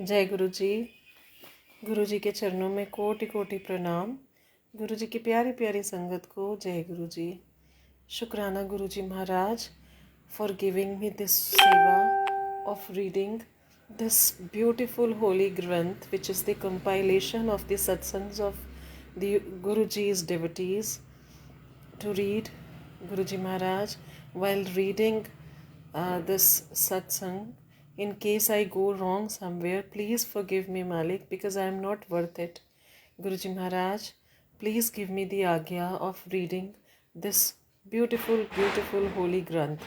जय गुरु जी। गुरु जी के चरणों में कोटि कोटि प्रणाम। गुरु जी की प्यारी प्यारी संगत को जय गुरु जी। शुक्राना गुरु जी महाराज फॉर गिविंग मी दिस सेवा of reading this beautiful holy Granth, which is the compilation of the satsangs of the Guruji's devotees. To read Guruji Maharaj, while reading this satsang, in case I go wrong somewhere, please forgive me, Malik, because I am not worth it. Guruji Maharaj, please give me the agya of reading this beautiful, beautiful holy Granth.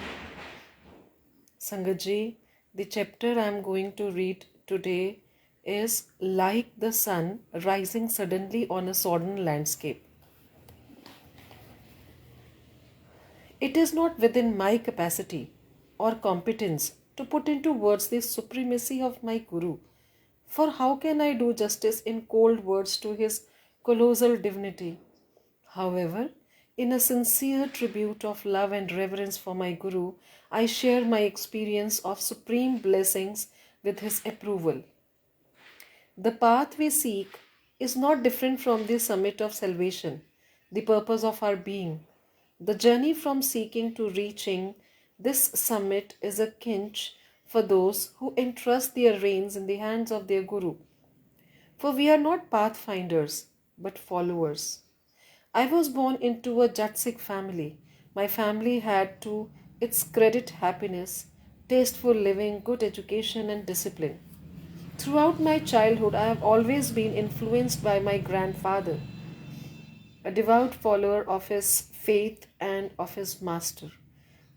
Sangatji, the chapter I am going to read today is Like the Sun Rising Suddenly on a Sodden Landscape. It is not within my capacity or competence to put into words the supremacy of my Guru, for how can I do justice in cold words to his colossal divinity? However, in a sincere tribute of love and reverence for my Guru, I share my experience of supreme blessings with his approval. The path we seek is not different from the summit of salvation, the purpose of our being. The journey from seeking to reaching this summit is a kinch for those who entrust their reins in the hands of their Guru. For we are not pathfinders, but followers. I was born into a Jatsik family. My family had to its credit happiness, tasteful living, good education, and discipline. Throughout my childhood, I have always been influenced by my grandfather, a devout follower of his faith and of his master.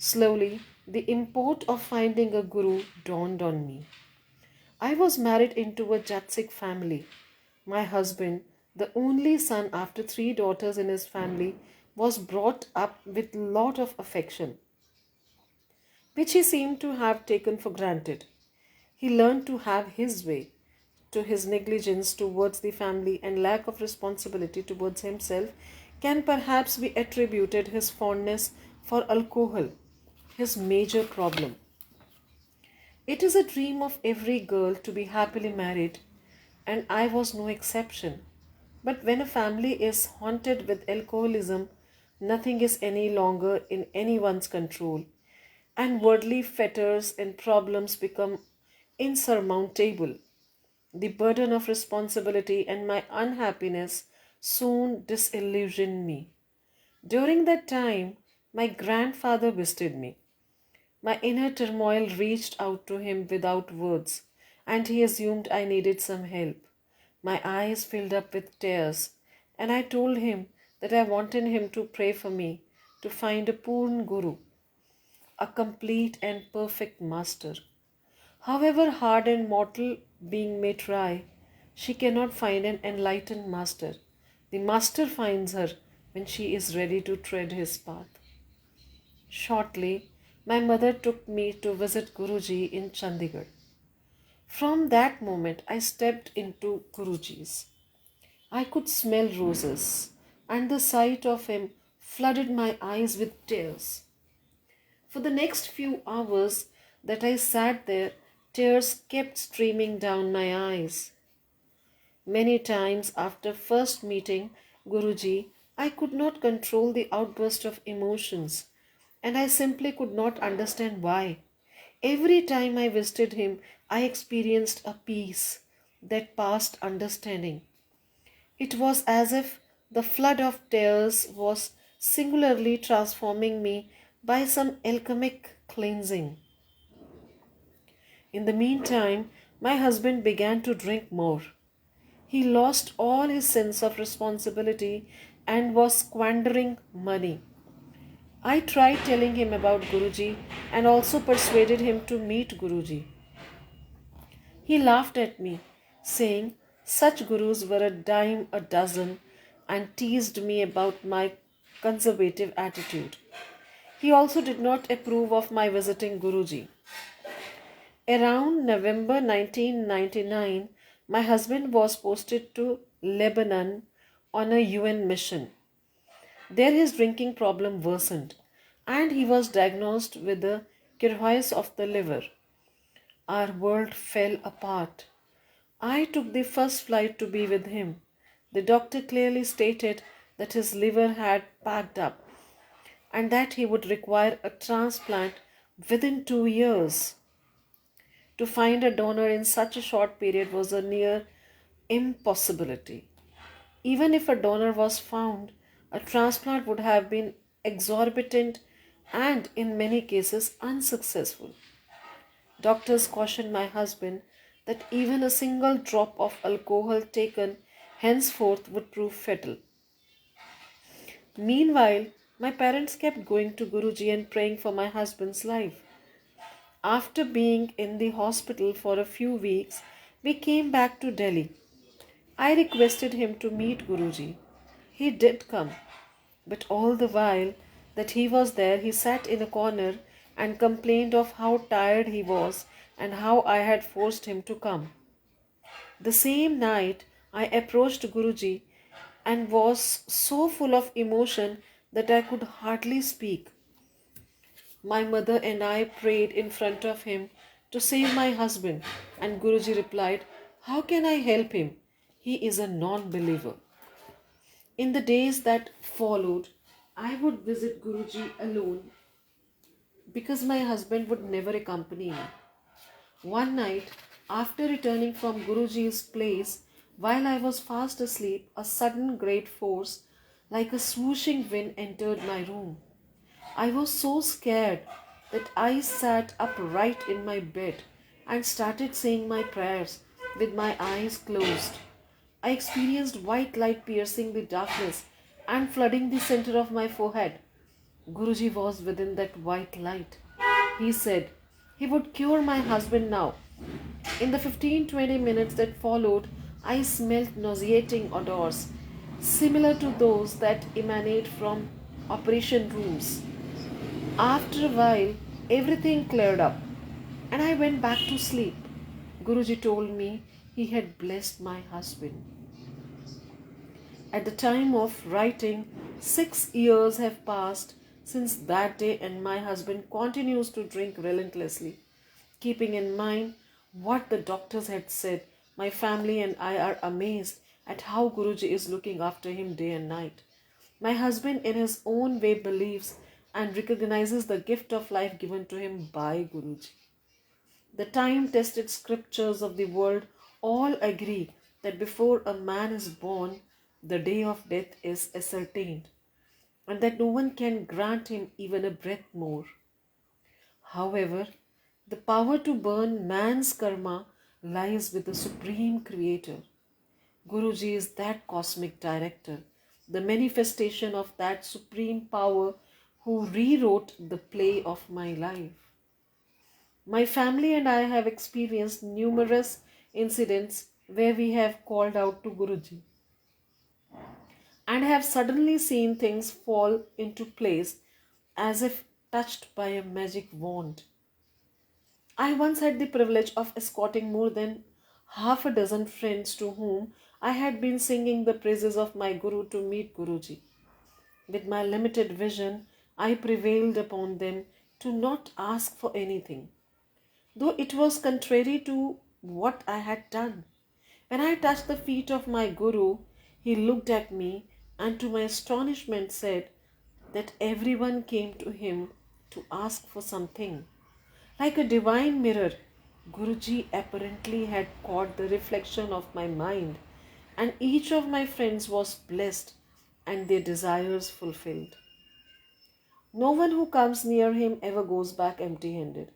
Slowly, the import of finding a guru dawned on me. I was married into a Jatsik family. My husband, the only son after three daughters in his family, was brought up with lot of affection, which he seemed to have taken for granted. He learned to have his way, to his negligence towards the family and lack of responsibility towards himself can perhaps be attributed his fondness for alcohol, his major problem. It is a dream of every girl to be happily married, and I was no exception. But when a family is haunted with alcoholism, nothing is any longer in anyone's control, and worldly fetters and problems become insurmountable. The burden of responsibility and my unhappiness soon disillusioned me. During that time, my grandfather visited me. My inner turmoil reached out to him without words, and he assumed I needed some help. My eyes filled up with tears, and I told him that I wanted him to pray for me to find a Purn Guru, a complete and perfect master. However hard and mortal being may try, she cannot find an enlightened master. The master finds her when she is ready to tread his path. Shortly, my mother took me to visit Guruji in Chandigarh. From that moment, I stepped into Guruji's. I could smell roses, and the sight of him flooded my eyes with tears. For the next few hours that I sat there, tears kept streaming down my eyes. Many times after first meeting Guruji, I could not control the outburst of emotions, and I simply could not understand why. Every time I visited him, I experienced a peace that passed understanding. It was as if the flood of tears was singularly transforming me by some alchemic cleansing. In the meantime, my husband began to drink more. He lost all his sense of responsibility and was squandering money. I tried telling him about Guruji and also persuaded him to meet Guruji. He laughed at me, saying such gurus were a dime a dozen, and teased me about my conservative attitude. He also did not approve of my visiting Guruji. Around November 1999, my husband was posted to Lebanon on a UN mission. There his drinking problem worsened, and he was diagnosed with the cirrhosis of the liver. Our world fell apart. I took the first flight to be with him. The doctor clearly stated that his liver had packed up and that he would require a transplant within 2 years. To find a donor in such a short period was a near impossibility. Even if a donor was found, a transplant would have been exorbitant and, in many cases, unsuccessful. Doctors cautioned my husband that even a single drop of alcohol taken henceforth would prove fatal. Meanwhile, my parents kept going to Guruji and praying for my husband's life. After being in the hospital for a few weeks, we came back to Delhi. I requested him to meet Guruji. He did come, but all the while that he was there, he sat in a corner and complained of how tired he was and how I had forced him to come. The same night, I approached Guruji and was so full of emotion that I could hardly speak. My mother and I prayed in front of him to save my husband, and Guruji replied, "How can I help him? He is a non believer." In the days that followed, I would visit Guruji alone because my husband would never accompany me. One night, after returning from Guruji's place, while I was fast asleep, a sudden great force, like a swooshing wind, entered my room. I was so scared that I sat upright in my bed and started saying my prayers with my eyes closed. I experienced white light piercing the darkness and flooding the center of my forehead. Guruji was within that white light. He said he would cure my husband now. In the 15-20 minutes that followed, I smelled nauseating odors, similar to those that emanate from operation rooms. After a while, everything cleared up and I went back to sleep. Guruji told me he had blessed my husband. At the time of writing, 6 years have passed since that day, and my husband continues to drink relentlessly. Keeping in mind what the doctors had said, my family and I are amazed at how Guruji is looking after him day and night. My husband, in his own way, believes and recognizes the gift of life given to him by Guruji. The time tested scriptures of the world all agree that before a man is born, the day of death is ascertained, and that no one can grant him even a breath more. However, the power to burn man's karma lies with the Supreme Creator. Guruji is that cosmic director, the manifestation of that supreme power who rewrote the play of my life. My family and I have experienced numerous incidents where we have called out to Guruji and have suddenly seen things fall into place as if touched by a magic wand. I once had the privilege of escorting more than half a dozen friends to whom I had been singing the praises of my Guru to meet Guruji. With my limited vision, I prevailed upon them to not ask for anything, though it was contrary to what I had done. When I touched the feet of my Guru, he looked at me and to my astonishment said that everyone came to him to ask for something. Like a divine mirror, Guruji apparently had caught the reflection of my mind, and each of my friends was blessed and their desires fulfilled. No one who comes near him ever goes back empty handed.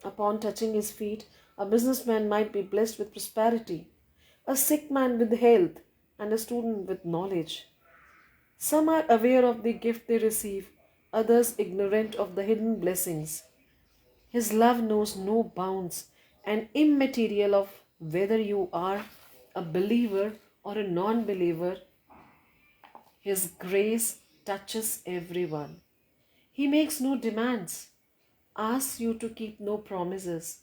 Upon touching his feet, a businessman might be blessed with prosperity, a sick man with health, and a student with knowledge. Some are aware of the gift they receive, others ignorant of the hidden blessings. His love knows no bounds and immaterial of whether you are a believer or a non believer. His grace touches everyone. He makes no demands, asks you to keep no promises,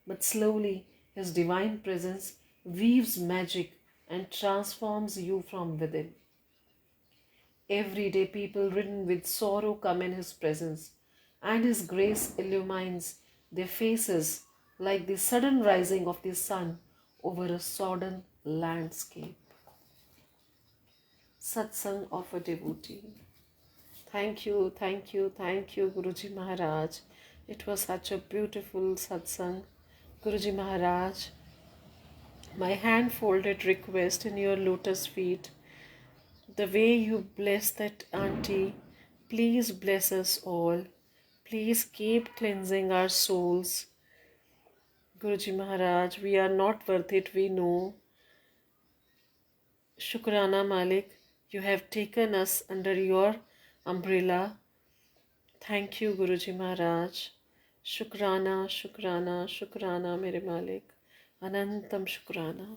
but slowly his divine presence weaves magic and transforms you from within. Everyday people ridden with sorrow come in his presence, and his grace illumines their faces like the sudden rising of the sun over a sodden landscape. Satsang of a devotee. Thank you, thank you, thank you, Guruji Maharaj. It was such a beautiful satsang. Guruji Maharaj, my hand folded request in your lotus feet. The way you bless that auntie, please bless us all. Please keep cleansing our souls. Guruji Maharaj, we are not worth it, we know. Shukrana Malik, you have taken us under your umbrella. Thank you, Guruji Maharaj. Shukrana, Shukrana, Shukrana, mere Malik. Anantam Shukrana.